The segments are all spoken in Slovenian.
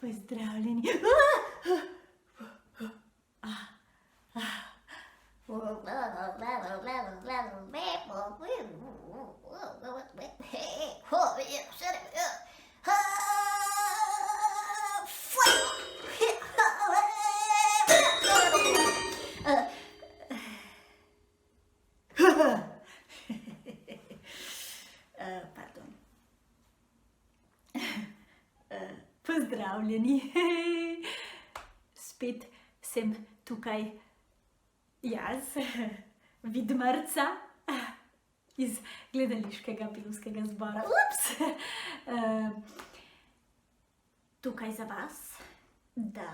Pozdravljeni. Pardon. Pozdravljeni. Spet sem tukaj jaz, Vidmarca iz gledališkega pevskega zbora. Tukaj za vas, da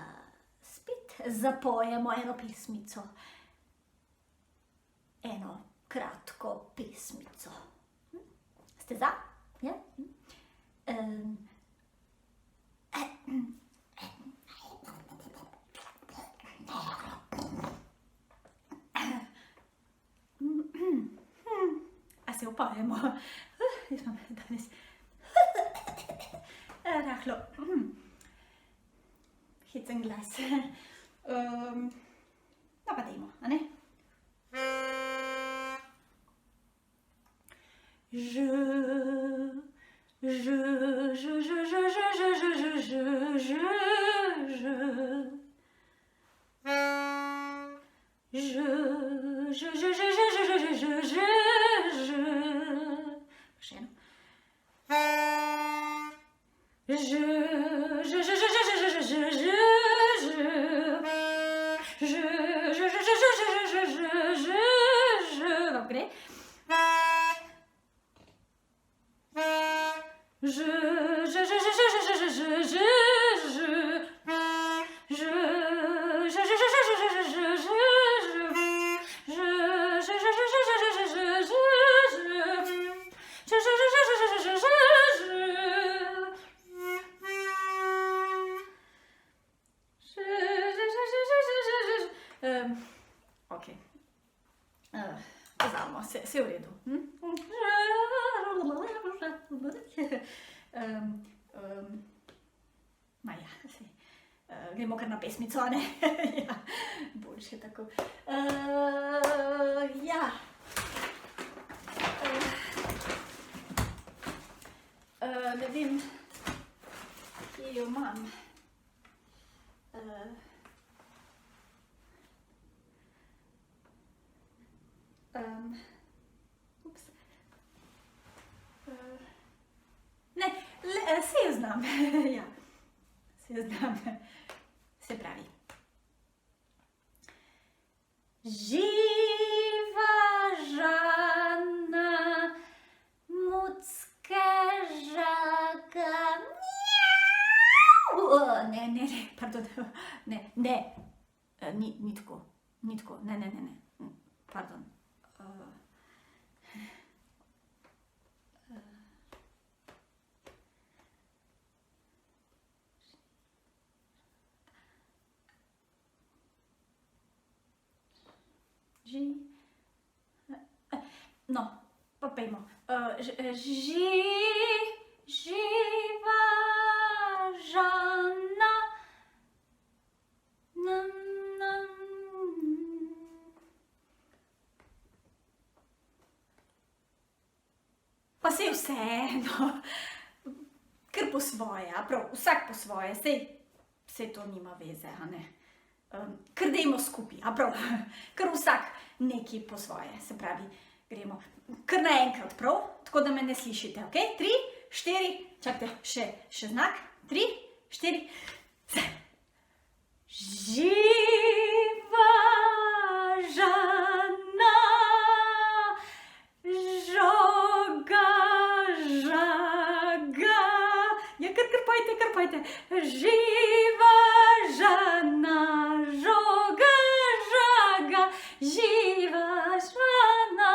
spet zapojemo eno pesmico. Eno kratko pesmico. Ste za? Ja? A se opajemo? Jaz imam danes rahlo hecen glas. No pa dajmo, a ne? Ok. Pozavamo, se je v redu. Gremo kar na pesmico, ne? Ja, boljše tako. Ja. Ne vem, kje jo imam. Ups. Ne, se jo znam. Ja, se jo znam. Se pravi. Živa Žana, mucke žaga, mjau. Ne, pardon, ne, ni tako, ne, pardon. No, pa pejmo. Živa Žana. Pa saj vseeno. Kar po svoje, a prav, vsak po svoje. Saj to nima veze, a ne. Kar dajmo skupaj, a prav. Kar vsak nekaj po svoje, se pravi. Gremo kar naenkrat, prav? Tako da me ne slišite, ok? 3, 4, čakajte, še znak. 3, 4, Živa Žana, žoga, žaga. Ja, kar pojte. Živa Žana, žoga, žaga. Živa Žana,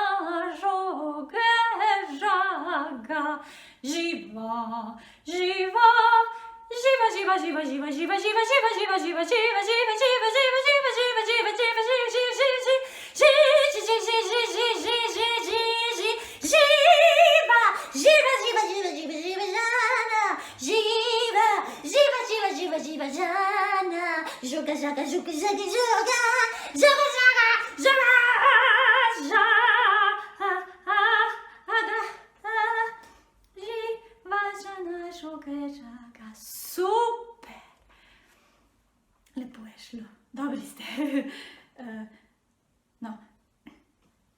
žoga, žaga. Živa žaga, žaga, žuga, žaga, žuga, žaga, žaga, žaga, živa žena, žoga, žaga. Super! Lepo je šlo, dobri ste. No,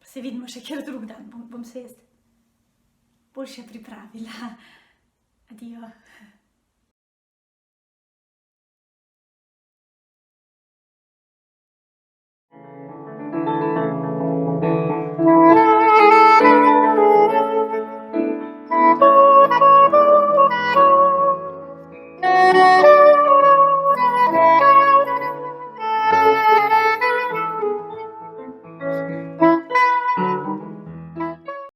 se vidimo še kjer drug dan, bom se jaz boljše pripravila. Adijo.